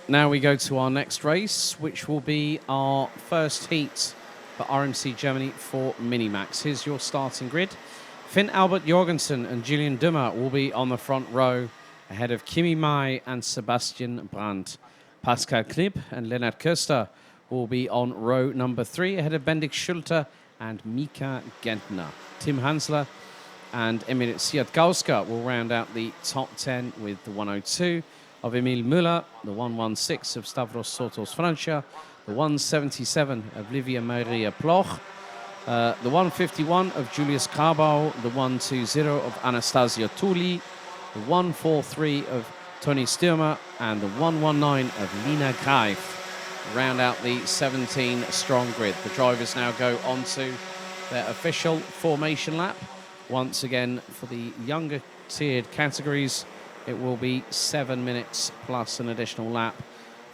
Now we go to our next race, which will be our first heat for RMC Germany for Minimax. Here's your starting grid. Finn Albert Jorgensen and Julian Dummer will be on the front row, ahead of Kimi Mai and Sebastian Brandt. Pascal Knipp and Lennart Köster will be on row number 3, ahead of Bendik Schulte and Mika Gentner. Tim Hansler and Emil Siatkowska will round out the top 10 with the 102 of Emil Müller, the 116 of Stavros Sotos Francia, the 177 of Livia Maria Ploch, the 151 of Julius Grabau, the 120 of Anastasia Tuli, the 143 of Tony Stürmer, and the 119 of Lina Greif round out the 17-strong grid. The drivers now go on to their official formation lap. Once again, for the younger tiered categories, it will be 7 minutes plus an additional lap.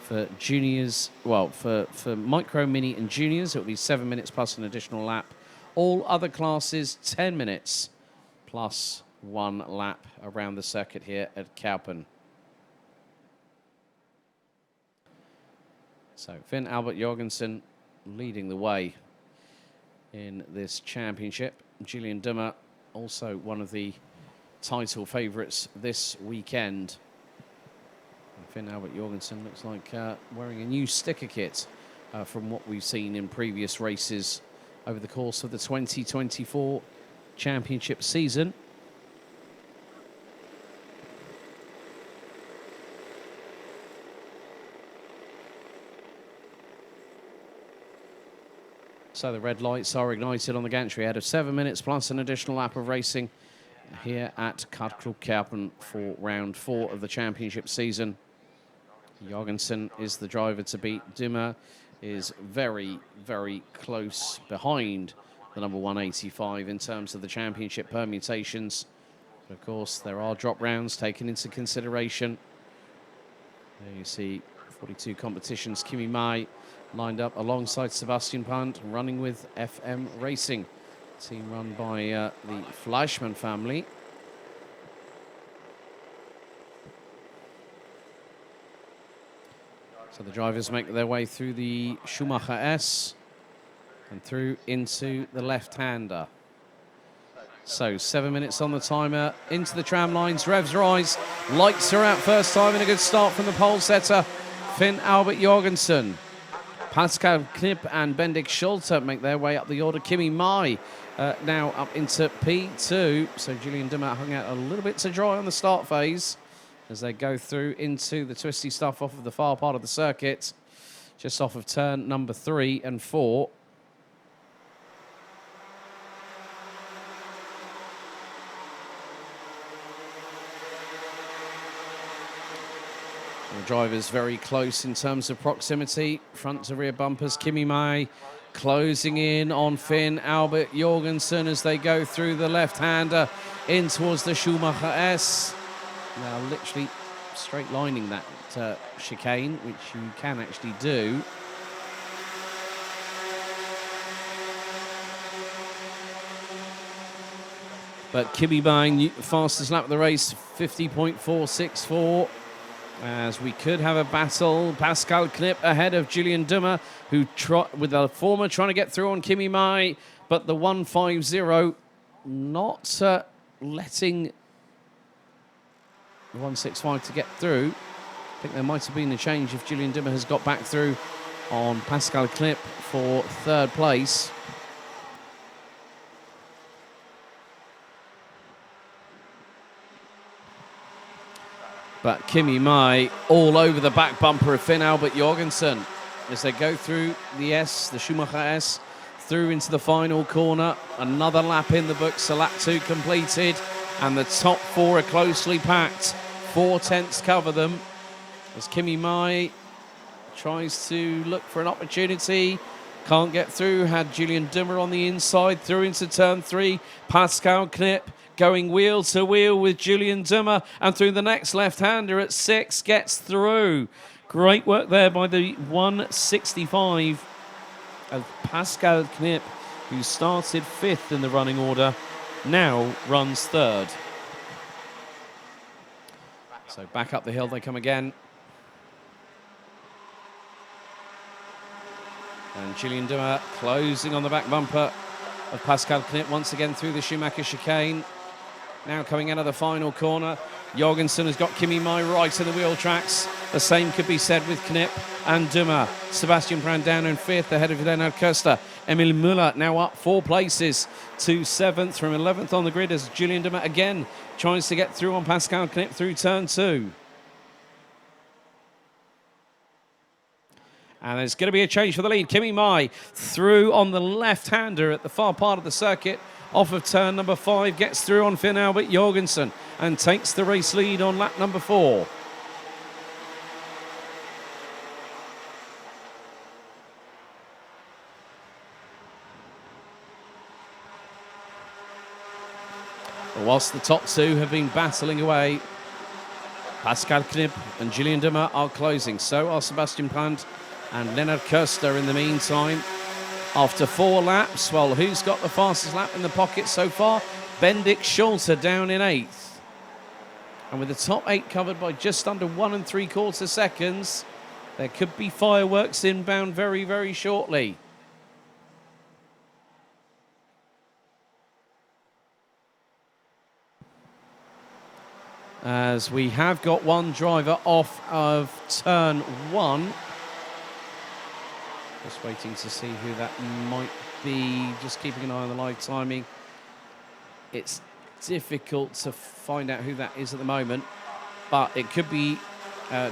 For juniors, well, for micro, mini and juniors, it will be 7 minutes plus an additional lap. All other classes, 10 minutes plus 1 lap around the circuit here at Kerpen. So Finn Albert Jorgensen leading the way in this championship. Julian Dummer, also one of the title favourites this weekend. And Finn Albert Jorgensen looks like wearing a new sticker kit from what we've seen in previous races over the course of the 2024 championship season. So the red lights are ignited on the gantry ahead of 7 minutes plus an additional lap of racing here at Kartclub Kerpen for round 4 of the championship season. Jorgensen is the driver to beat. Dummer is very, very close behind the number 185 in terms of the championship permutations. But of course, there are drop rounds taken into consideration. There you see 42 competitions. Kimi Mai lined up alongside Sebastian Brandt, running with FM Racing, team run by the Fleischmann family. So the drivers make their way through the Schumacher S and through into the left-hander. So 7 minutes on the timer, into the tram lines, revs rise, lights are out first time, and a good start from the pole setter, Finn Albert Jorgensen. Pascal Knipp and Bendik Schulte make their way up the order. Kimi Mai now up into P2. So Julian Dummer hung out a little bit to dry on the start phase as they go through into the twisty stuff off of the far part of the circuit, just off of turn number 3 and 4. The drivers very close in terms of proximity, front to rear bumpers. Kimi Mai closing in on Finn Albert Jorgensen as they go through the left-hander in towards the Schumacher S. Now literally straight lining that chicane, which you can actually do. But Kimi Mai, fastest lap of the race, 50.464. As we could have a battle. Pascal Knipp ahead of Julian Dummer, who with the former trying to get through on Kimi Mai, but the 150 not letting the 165 to get through. I think there might have been a change if Julian Dummer has got back through on Pascal Knipp for 3rd place. But Kimi Mai all over the back bumper of Finn Albert Jorgensen as they go through the S, the Schumacher S, through into the final corner. Another lap in the books, so lap 2 completed, and the top 4 are closely packed. 4 tenths cover them as Kimi Mai tries to look for an opportunity. Can't get through, had Julian Dummer on the inside, through into turn 3. Pascal Knipp going wheel to wheel with Julian Dummer, and through the next left-hander at 6, gets through. Great work there by the 165 of Pascal Knipp, who started 5th in the running order, now runs 3rd. So back up the hill they come again. And Julian Dummer closing on the back bumper of Pascal Knip once again through the Schumacher chicane. Now coming out of the final corner, Jorgensen has got Kimi Mai right in the wheel tracks. The same could be said with Knip and Dummer. Sebastian Brand down in 5th ahead of Leonard Köster. Emil Müller now up 4 places to 7th from 11th on the grid as Julian Dummer again tries to get through on Pascal Knip through turn 2. And there's going to be a change for the lead. Kimi Mai through on the left-hander at the far part of the circuit. Off of turn number 5, gets through on Finn Albert Jorgensen and takes the race lead on lap number 4. Whilst the top 2 have been battling away, Pascal Knip and Julian Dummer are closing. So are Sebastian Brand and Leonard Köster in the meantime. After 4 laps, well, who's got the fastest lap in the pocket so far? Bendik Schulte down in 8th. And with the top 8 covered by just under 1 3/4 seconds, there could be fireworks inbound very, very shortly. As we have got one driver off of turn 1. Just waiting to see who that might be. Just keeping an eye on the live timing. It's difficult to find out who that is at the moment, but it could be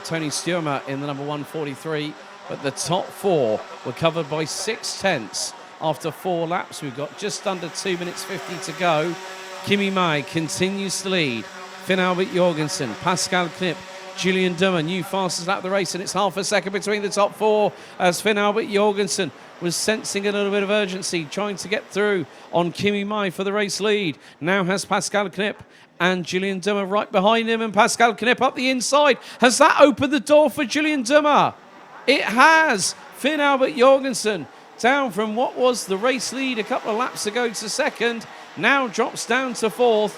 Tony Stürmer in the number 143. But the top 4 were covered by 6/10 after 4 laps. We've got just under 2 minutes 50 to go. Kimi Mai continues to lead. Finn Albert Jorgensen, Pascal Knip, Julian Dummer, new fastest lap of the race, and it's half a second between the top 4 as Finn Albert Jorgensen was sensing a little bit of urgency, trying to get through on Kimi Mai for the race lead. Now has Pascal Knip and Julian Dummer right behind him, and Pascal Knip up the inside. Has that opened the door for Julian Dummer? It has. Finn Albert Jorgensen, down from what was the race lead a couple of laps ago to 2nd, now drops down to 4th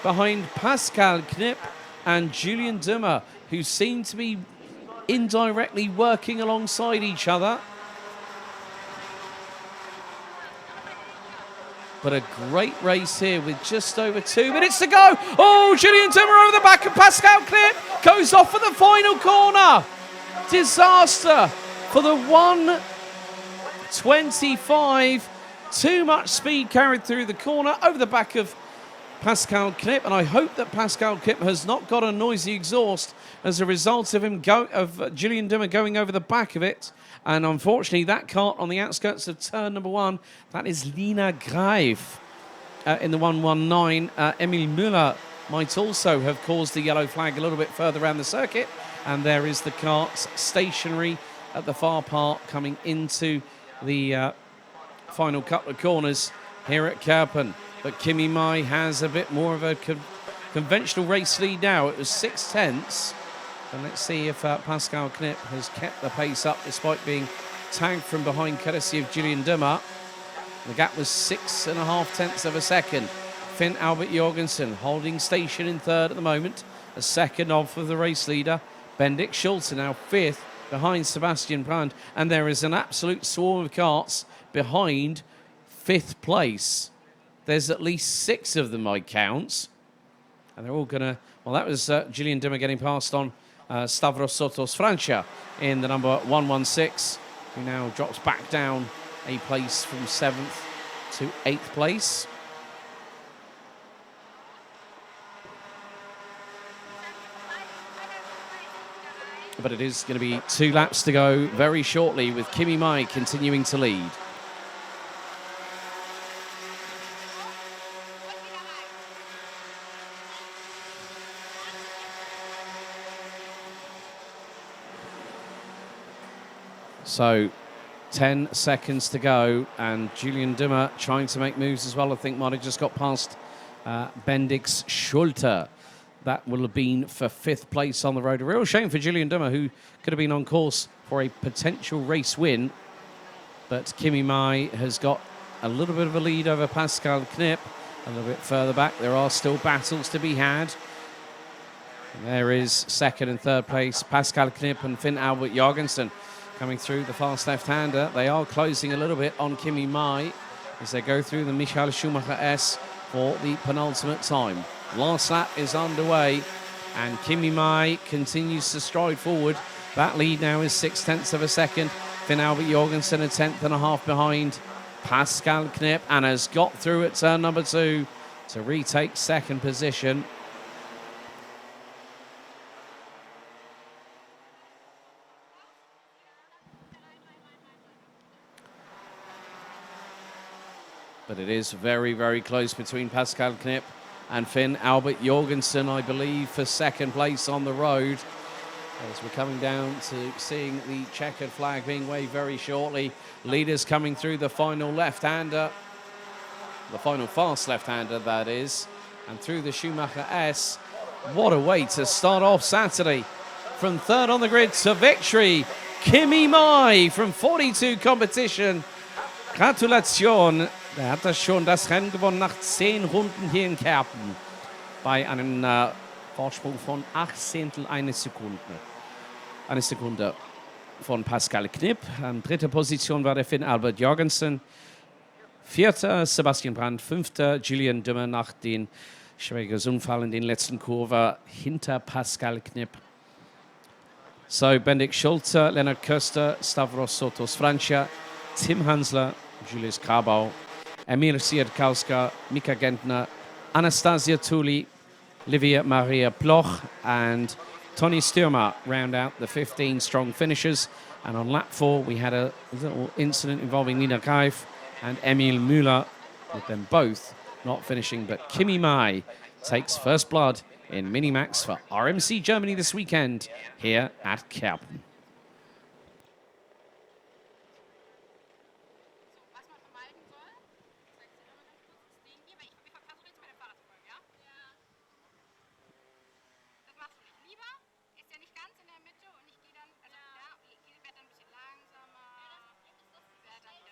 behind Pascal Knip and Julian Dummer, who seem to be indirectly working alongside each other. But a great race here with just over 2 minutes to go. Oh, Julian Dummer over the back of Pascal Knip, goes off for the final corner. Disaster for the 125. Too much speed carried through the corner over the back of Pascal Knip, and I hope that Pascal Knip has not got a noisy exhaust as a result of Julian Dummer going over the back of it. And unfortunately, that cart on the outskirts of turn number 1, that is Lina Greif in the 119. Emil Müller might also have caused the yellow flag a little bit further around the circuit. And there is the cart stationary at the far part coming into the final couple of corners here at Kerpen. But Kimi Mai has a bit more of a conventional race lead now. It was 6/10. And let's see if Pascal Knip has kept the pace up despite being tagged from behind courtesy of Julian Dummer. The gap was 6.5 of a second. Finn Albert Jorgensen holding station in 3rd at the moment. A second off of the race leader. Bendik Schulte now 5th behind Sebastian Brand. And there is an absolute swarm of carts behind 5th place. There's at least 6 of them, I count. And they're all going to... Well, that was Julian Dummer getting past on Stavros Sotos Francia in the number 116, who now drops back down a place from 7th to 8th place. But it is going to be 2 laps to go very shortly, with Kimi Mai continuing to lead. So 10 seconds to go, and Julian Dummer trying to make moves as well. I think might have just got past Bendik Schulte. That will have been for 5th place on the road. A real shame for Julian Dummer, who could have been on course for a potential race win. But Kimi Mai has got a little bit of a lead over Pascal Knip. A little bit further back, there are still battles to be had. And there is 2nd and 3rd place, Pascal Knip and Finn Albert Jorgensen. coming through the fast left-hander. They are closing a little bit on Kimi Mai as they go through the Michael Schumacher S for the penultimate time. Last lap is underway, and Kimi Mai continues to stride forward. That lead now is 0.6 of a second. Finn Albert Jorgensen a 1/10.5 behind Pascal Knip, and has got through at turn number 2 to retake second position. But it is very, very close between Pascal Knip and Finn Albert Jorgensen, I believe, for second place on the road. As we're coming down to seeing the checkered flag being waved very shortly. Leaders coming through the final left-hander, the final fast left-hander, that is, and through the Schumacher S. What a way to start off Saturday. From third on the grid to victory, Kimi Mai from 42 competition. Gratulation. Er hat das schon das Rennen gewonnen nach 10 Runden hier in Kerpen. Bei einem Vorsprung von 0,8 eine Sekunde. Eine Sekunde von Pascal Knip. An dritter Position war der Finn Albert Jorgensen. Vierter Sebastian Brandt. Fünfter Julian Dümmer nach dem schweren Unfall in den letzten Kurve hinter Pascal Knip. So, Bendik Schulte, Lennart Köster, Stavros Sotos Francia, Tim Hansler, Julius Grabau, Emil Siedkauska, Mika Gentner, Anastasia Tuli, Livia Maria Ploch, and Tony Stürmer round out the 15 strong finishers. And on lap 4, we had a little incident involving Nina Greif and Emil Müller, with them both not finishing. But Kimi Mai takes first blood in Minimax for RMC Germany this weekend here at Kerpen.